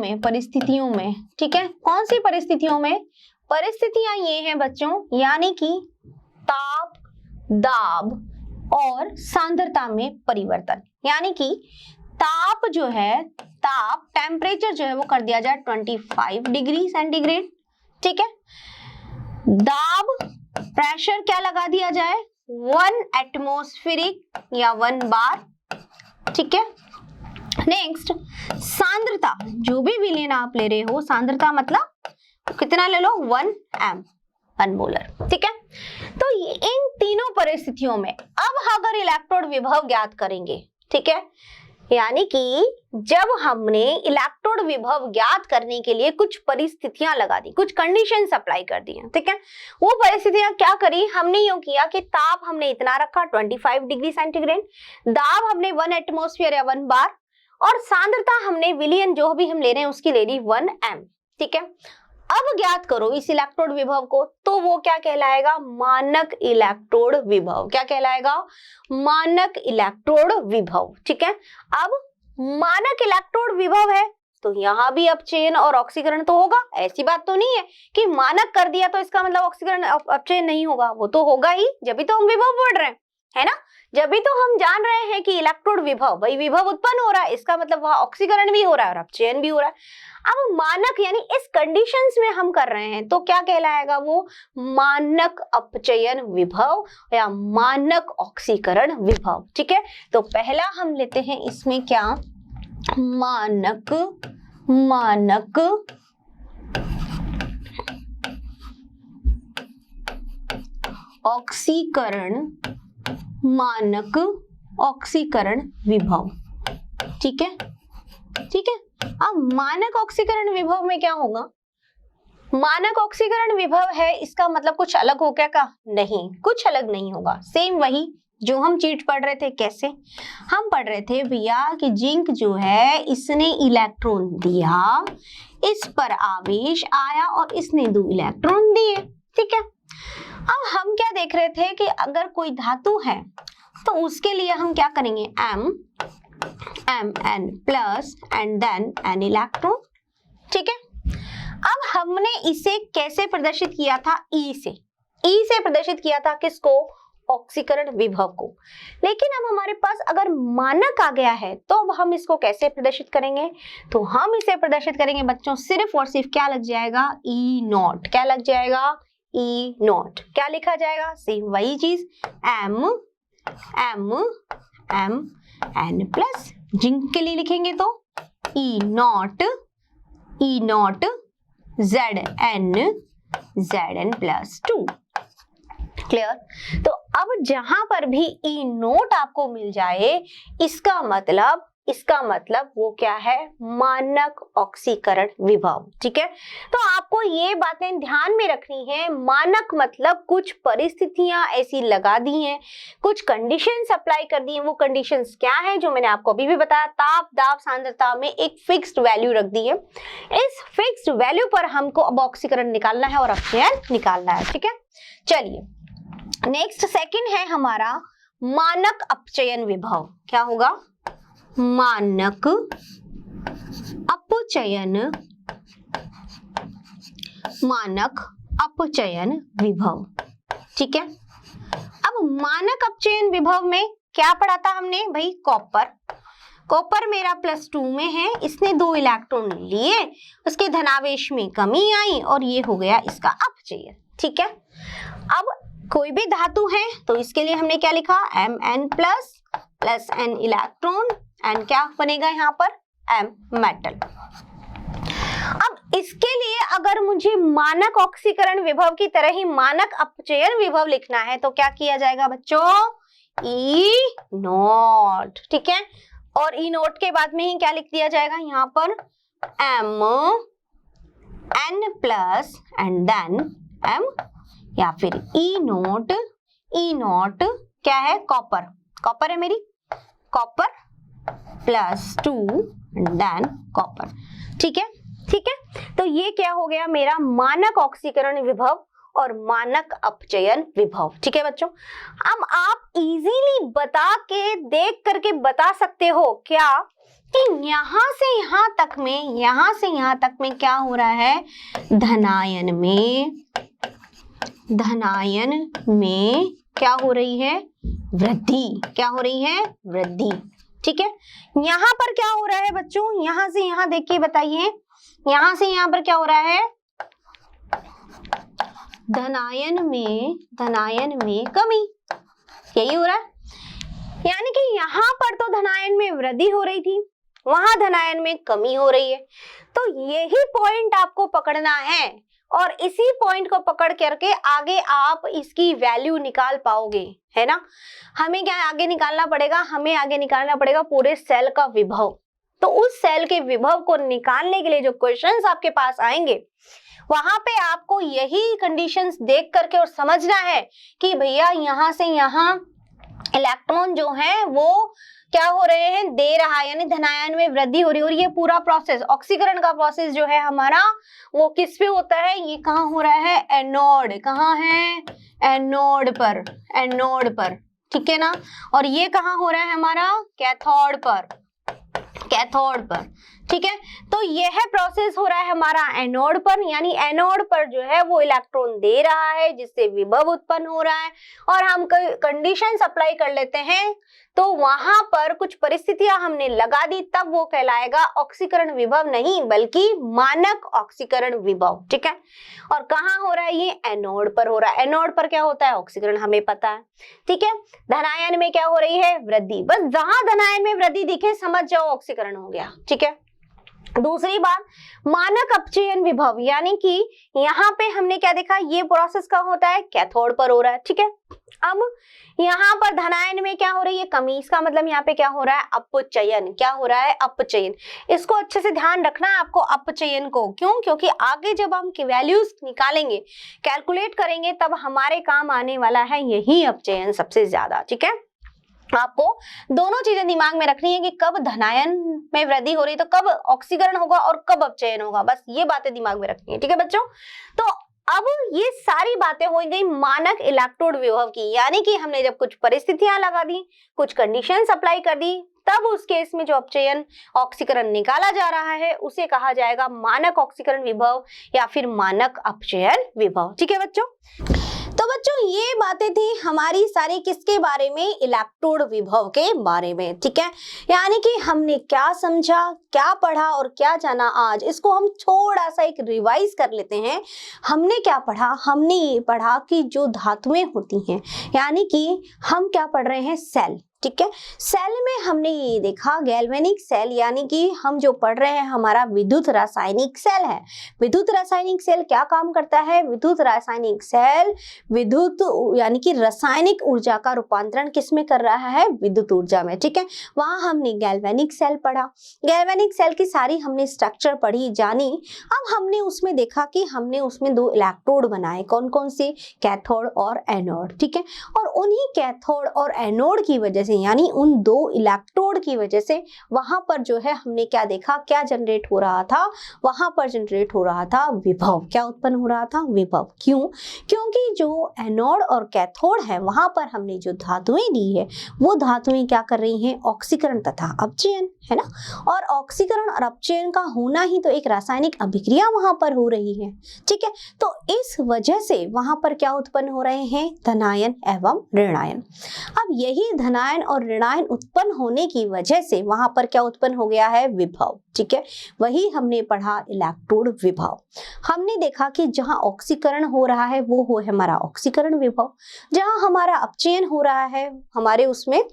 में, ठीक है, कौन सी परिस्थितियों में, परिस्थितियां ये हैं बच्चों, यानी कि ताप, दाब और सांद्रता में परिवर्तन, यानी कि ताप जो है, ताप टेम्परेचर जो है वो कर दिया जाए 25 डिग्री सेंटीग्रेड, ठीक है। दाब प्रेशर क्या लगा दिया जाए 1 एटमॉस्फेरिक या 1 बार, ठीक है। नेक्स्ट सांद्रता, जो भी विलयन आप ले रहे हो, सांद्रता मतलब कितना ले लो 1 एम, 1 मोलर, ठीक है। तो इन तीनों परिस्थितियों में अब अगर इलेक्ट्रोड विभव ज्ञात करेंगे, ठीक है, यानी कि जब हमने इलेक्ट्रोड विभव ज्ञात करने के लिए कुछ परिस्थितियां लगा दी, कुछ कंडीशंस अप्लाई कर दी हैं, ठीक है। वो परिस्थितियां क्या करी, हमने यूं किया कि ताप हमने इतना रखा 25 डिग्री सेंटीग्रेड, दाब हमने 1 एटमॉस्फेयर या 1 बार, और सांद्रता हमने विलियन जो भी हम ले रहे हैं उसकी ले ली 1 एम, ठीक है। अब ज्ञात करो इस इलेक्ट्रोड विभव को, तो वो क्या कहलाएगा, मानक इलेक्ट्रोड विभव, क्या कहलाएगा, मानक इलेक्ट्रोड विभव, ठीक है। अब मानक इलेक्ट्रोड विभव है तो यहाँ भी अपचयन और ऑक्सीकरण तो होगा, ऐसी बात तो नहीं है कि मानक कर दिया तो इसका मतलब ऑक्सीकरण अपचयन नहीं होगा, वो तो होगा ही, जब भी तो हम विभव पढ़ रहे हैं, है ना, जब भी तो हम जान रहे हैं कि इलेक्ट्रोड विभव, भाई विभव उत्पन्न हो रहा है, इसका मतलब वहां ऑक्सीकरण भी हो रहा है और अपचयन भी हो रहा है। अब मानक यानी इस कंडीशंस में हम कर रहे हैं तो क्या कहलाएगा, वो मानक अपचयन विभव या मानक ऑक्सीकरण विभव, ठीक है। तो पहला हम लेते हैं इसमें क्या, मानक ऑक्सीकरण, मानक ऑक्सीकरण विभव, ठीक है, ठीक है। अब मानक ऑक्सीकरण विभव में क्या होगा, मानक ऑक्सीकरण विभव है, इसका मतलब कुछ अलग हो क्या का? नहीं, कुछ अलग नहीं होगा, सेम वही जो हम चीज पढ़ रहे थे। कैसे हम पढ़ रहे थे भैया कि जिंक जो है इसने इलेक्ट्रॉन दिया, इस पर आवेश आया और इसने 2 इलेक्ट्रॉन दिए, ठीक है। अब हम क्या देख रहे थे कि अगर कोई धातु है तो उसके लिए हम क्या करेंगे, Mn plus and then n electron, ठीक है। अब हमने इसे कैसे प्रदर्शित किया था, E से प्रदर्शित किया था, किसको? ऑक्सीकरण विभव को। लेकिन अब हमारे पास अगर मानक आ गया है तो अब हम इसको कैसे प्रदर्शित करेंगे? तो हम इसे प्रदर्शित करेंगे बच्चों सिर्फ और सिर्फ क्या लग जाएगा, E0। क्या लग जाएगा, E0। क्या लिखा जाएगा, सेम वही चीज, Mn प्लस जिंक के लिए लिखेंगे तो E0 Zn प्लस 2। क्लियर? तो अब जहां पर भी E0 आपको मिल जाए, इसका मतलब वो क्या है, मानक ऑक्सीकरण विभव, ठीक है। तो आपको ये बातें ध्यान में रखनी है। मानक मतलब कुछ परिस्थितियां ऐसी लगा दी हैं, कुछ कंडीशंस अप्लाई कर दी हैं। वो कंडीशंस क्या है, जो मैंने आपको अभी भी बताया, ताप दाब सांद्रता में एक फिक्स्ड वैल्यू रख दी है। इस फिक्स्ड वैल्यू पर हमको अब ऑक्सीकरण निकालना है और अपचयन निकालना है, ठीक है। चलिए नेक्स्ट सेकंड है हमारा मानक अपचयन विभव। क्या होगा, मानक अपचयन विभव, ठीक है। अब मानक अपचयन विभव में क्या पढ़ा था हमने भाई, कॉपर मेरा +2 में है, इसने 2 इलेक्ट्रॉन लिए, उसके धनावेश में कमी आई और ये हो गया इसका अपचयन, ठीक है। अब कोई भी धातु है तो इसके लिए हमने क्या लिखा, Mn plus n electron, n क्या बनेगा यहाँ पर, M मेटल। अब इसके लिए अगर मुझे मानक ऑक्सीकरण विभव की तरह ही मानक अपचयन विभव लिखना है तो क्या किया जाएगा बच्चों, E0, ठीक है। और E0 के बाद में ही क्या लिख दिया जाएगा यहाँ पर, Mn plus and then M, या फिर E0 क्या है, कॉपर है मेरी, कॉपर +2 देन कॉपर, ठीक है। तो ये क्या हो गया मेरा मानक ऑक्सीकरण विभव और मानक अपचयन विभव, ठीक है बच्चों। अब आप इजीली बता के देख करके बता सकते हो क्या कि यहाँ से यहाँ तक में क्या हो रहा है, धनायन में क्या हो रही है, वृद्धि, ठीक है। यहाँ पर क्या हो रहा है बच्चों, यहाँ से यहाँ देख के बताइए, यहाँ से यहाँ पर क्या हो रहा है, धनायन में कमी, यही हो रहा है। यानी कि यहाँ पर तो धनायन में वृद्धि हो रही थी, वहां धनायन में कमी हो रही है। तो यही पॉइंट आपको पकड़ना है और इसी पॉइंट को पकड़ करके आगे आप इसकी वैल्यू निकाल पाओगे, है ना। हमें क्या आगे निकालना पड़ेगा, हमें आगे निकालना पड़ेगा पूरे सेल का विभव। तो उस सेल के विभव को निकालने के लिए जो क्वेश्चंस आपके पास आएंगे, वहां पे आपको यही कंडीशंस देख करके और समझना है कि भैया यहाँ से यहाँ इलेक्ट्रॉन जो है वो क्या हो रहे हैं, दे रहा है, यानी धनायन में वृद्धि हो रही है। और ये पूरा प्रोसेस, ऑक्सीकरण का प्रोसेस जो है हमारा, वो किस पे होता है, ये कहाँ हो रहा है, एनोड, कहाँ है, एनोड पर, ठीक है ना। और ये कहाँ हो रहा है हमारा, कैथोड पर, ठीक है। तो यह प्रोसेस हो रहा है हमारा एनोड पर, यानी एनोड पर जो है वो इलेक्ट्रॉन दे रहा है जिससे विभव उत्पन्न हो रहा है। और हम कंडीशंस अप्लाई कर लेते हैं तो वहां पर कुछ परिस्थितियां हमने लगा दी, तब वो कहलाएगा ऑक्सीकरण विभव नहीं बल्कि मानक ऑक्सीकरण विभव, ठीक है। और कहाँ हो रहा है, ये एनोड पर हो रहा है। एनोड पर क्या होता है, ऑक्सीकरण हमें पता है, ठीक है। धनायन में क्या हो रही है, वृद्धि। बस जहां धनायन में वृद्धि दिखे समझ जाओ ऑक्सीकरण हो गया, ठीक है। दूसरी बात, मानक अपचयन विभव, यानी कि यहाँ पे हमने क्या देखा, ये प्रोसेस कहाँ होता है, कैथोड पर हो रहा है, ठीक है। अब यहाँ पर धनायन में क्या हो रही है, कमी, इसका मतलब यहाँ पे क्या हो रहा है, अपचयन, क्या हो रहा है, अपचयन। इसको अच्छे से ध्यान रखना है आपको, अपचयन को, क्यों, क्योंकि आगे जब हम वैल्यूज निकालेंगे, कैलकुलेट करेंगे, तब हमारे काम आने वाला है यही अपचयन सबसे ज्यादा, ठीक है। आपको दोनों चीजें दिमाग में रखनी है कि कब धनायन में वृद्धि हो रही है तो कब ऑक्सीकरण होगा और कब अपचयन होगा, बस ये बातें दिमाग में रखनी है, ठीक है बच्चों। तो अब ये सारी बातें हो गई मानक इलेक्ट्रोड विभव की, यानी कि हमने जब कुछ परिस्थितियां लगा दी, कुछ कंडीशंस अप्लाई कर दी, तब उस केस में जो अपचयन ऑक्सीकरण निकाला जा रहा है उसे कहा जाएगा मानक ऑक्सीकरण विभव या फिर मानक अपचयन विभव, ठीक है बच्चों। तो बच्चों ये बातें थी हमारी सारी किसके बारे में, इलेक्ट्रोड विभव के बारे में, ठीक है। यानी कि हमने क्या समझा, क्या पढ़ा और क्या जाना आज, इसको हम थोड़ा सा एक रिवाइज कर लेते हैं। हमने क्या पढ़ा, हमने ये पढ़ा कि जो धातुएं होती हैं, यानी कि हम क्या पढ़ रहे हैं, सेल, ठीक है। सेल में हमने ये देखा गैल्वेनिक सेल, यानी कि हम जो पढ़ रहे हैं हमारा विद्युत रासायनिक सेल है। विद्युत रासायनिक सेल क्या काम करता है, विद्युत रासायनिक सेल विद्युत यानी कि रासायनिक ऊर्जा का रूपांतरण किसमें कर रहा है, विद्युत ऊर्जा में, ठीक है। वहां हमने गैल्वेनिक सेल पढ़ा, गैल्वेनिक सेल की सारी हमने स्ट्रक्चर पढ़ी, जानी। अब हमने उसमें देखा कि हमने उसमें दो इलेक्ट्रोड बनाए, कौन कौन से, कैथोड और एनोड, ठीक है। और उन्हीं कैथोड और एनोड की वजह से, यानी उन दो इलेक्ट्रोड की वजह से वहां पर जो है हमने क्या देखा, क्या जनरेट हो रहा था, वहां पर जनरेट हो रहा था विभव, क्या उत्पन्न हो रहा था, विभव। क्यों, क्योंकि जो एनोड और कैथोड है वहां पर हमने जो धातुएं दी है वो धातुएं क्या कर रही हैं, ऑक्सीकरण तथा अपचयन, है ना। और ऑक्सीकरण और अपचयन का होना ही तो एक रासायनिक अभिक्रिया वहां पर हो रही है, ठीक है। तो इस वजह से वहां पर क्या उत्पन्न हो रहे हैं, धनायन एवं ऋणायन। अब यही धनायन और ऋणायन उत्पन्न होने की वजह से वहां पर क्या उत्पन्न हो गया है, विभव, ठीक है। वही हमने पढ़ा इलेक्ट्रोड विभव। हमने देखा कि जहां ऑक्सीकरण हो रहा है वो हो हमारा ऑक्सीकरण विभव, जहां हमारा अपचयन हो रहा है हमारे उसमें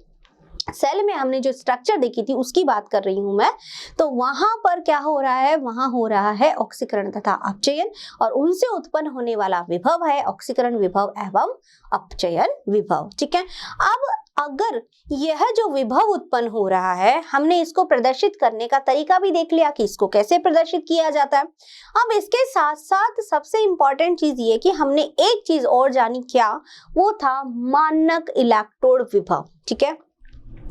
सेल में हमने जो स्ट्रक्चर देखी थी उसकी बात कर रही हूं मैं, तो वहां पर क्या हो रहा है, वहां हो रहा है ऑक्सीकरण तथा अपचयन, और उनसे उत्पन्न होने वाला विभव है ऑक्सीकरण विभव एवं अपचयन विभव, ठीक है। अब अगर यह जो विभव उत्पन्न हो रहा है, हमने इसको प्रदर्शित करने का तरीका भी देख लिया कि इसको कैसे प्रदर्शित किया जाता है। अब इसके साथ साथ सबसे इंपॉर्टेंट चीज ये कि हमने एक चीज और जानी, क्या, वो था मानक इलेक्ट्रोड विभव, ठीक है।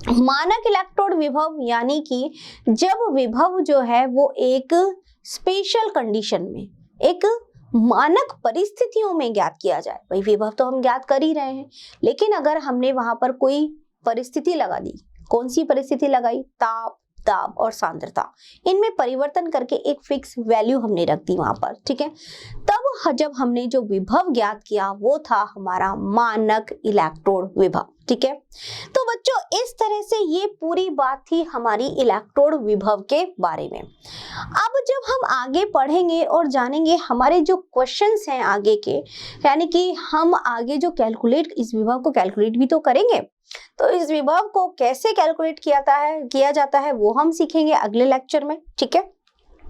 मानक इलेक्ट्रोड विभव यानी कि जब विभव जो है वो एक स्पेशल कंडीशन में, एक मानक परिस्थितियों में ज्ञात किया जाए। वही विभव तो हम ज्ञात कर ही रहे हैं, लेकिन अगर हमने वहां पर कोई परिस्थिति लगा दी, कौन सी परिस्थिति लगाई, ताप, दाब और सांद्रता, इनमें परिवर्तन करके एक फिक्स वैल्यू हमने रख दी वहां पर, ठीक है। तब जब हमने जो विभव ज्ञात किया वो था हमारा मानक इलेक्ट्रोड विभव, ठीक है। तो बच्चों इस तरह से ये पूरी बात थी हमारी इलेक्ट्रोड विभव के बारे में। अब जब हम आगे पढ़ेंगे और जानेंगे हमारे जो क्वेश्चंस हैं आगे के, यानी कि हम आगे जो कैलकुलेट, इस विभव को कैलकुलेट भी तो करेंगे, तो इस विभव को कैसे कैलकुलेट किया जाता है वो हम सीखेंगे अगले लेक्चर में, ठीक है।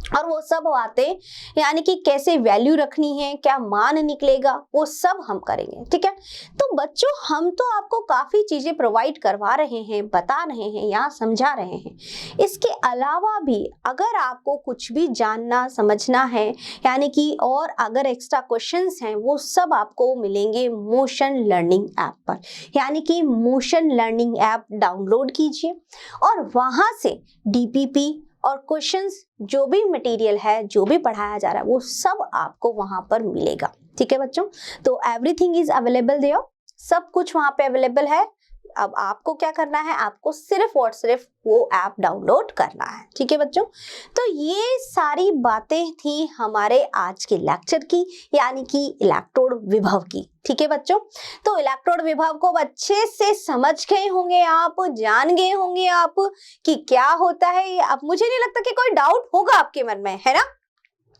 और वो सब बातें, यानी कि कैसे वैल्यू रखनी है, क्या मान निकलेगा, वो सब हम करेंगे, ठीक है। तो बच्चों हम तो आपको काफी चीजें प्रोवाइड करवा रहे हैं, बता रहे हैं, यहाँ समझा रहे हैं। इसके अलावा भी अगर आपको कुछ भी जानना समझना है, यानी कि और अगर एक्स्ट्रा क्वेश्चंस हैं, वो सब आपको मिलेंगे मोशन लर्निंग ऐप पर। यानी कि मोशन लर्निंग ऐप डाउनलोड कीजिए और वहां से डीपीपी और क्वेश्चंस, जो भी मटेरियल है, जो भी पढ़ाया जा रहा है, वो सब आपको वहां पर मिलेगा, ठीक है बच्चों। तो एवरीथिंग इज अवेलेबल देयर, सब कुछ वहां पे अवेलेबल है। अब आपको क्या करना है, आपको सिर्फ और सिर्फ वो ऐप डाउनलोड करना है, ठीक है बच्चों। तो ये सारी बातें थी हमारे आज के लेक्चर की, यानी कि इलेक्ट्रोड विभव की, ठीक है बच्चों। तो इलेक्ट्रोड विभव को अच्छे से समझ गए होंगे आप, जान गए होंगे आप कि क्या होता है। अब मुझे नहीं लगता कि कोई डाउट होगा आपके मन में, है ना।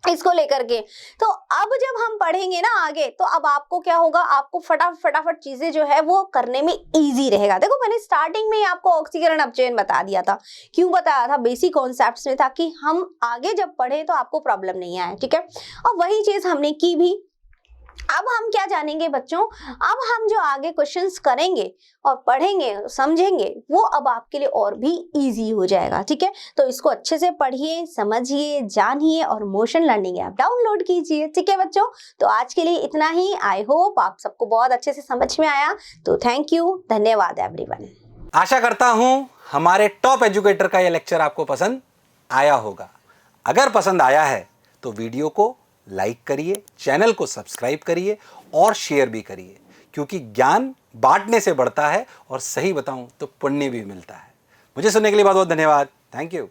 इसको लेकर के। तो अब जब हम पढ़ेंगे ना आगे, तो अब आपको क्या होगा, आपको फटाफट चीजें जो है वो करने में इजी रहेगा। देखो मैंने स्टार्टिंग में ही आपको ऑक्सीकरण अपचयन बता दिया था। क्यों बताया था? बेसिक कॉन्सेप्ट्स में, ताकि हम आगे जब पढ़े तो आपको प्रॉब्लम नहीं आए, ठीक है। और वही चीज हमने की भी। अब हम क्या जानेंगे बच्चों, अब हम जो आगे क्वेश्चंस करेंगे और पढ़ेंगे समझेंगे, वो अब आपके लिए और भी इजी हो जाएगा, ठीक है। तो इसको अच्छे से पढ़िए, समझिए, जानिए और मोशन लर्निंग ऐप डाउनलोड कीजिए, ठीक है बच्चों। तो आज के लिए इतना ही। आई होप आप सबको बहुत अच्छे से समझ में आया। तो थैंक यू, धन्यवाद एवरीवन। आशा करता हूं हमारे टॉप एजुकेटर का यह लेक्चर आपको पसंद आया होगा। अगर पसंद आया है तो वीडियो को लाइक करिए, चैनल को सब्सक्राइब करिए और शेयर भी करिए, क्योंकि ज्ञान बांटने से बढ़ता है और सही बताऊं तो पुण्य भी मिलता है। मुझे सुनने के लिए बहुत बहुत धन्यवाद। Thank you.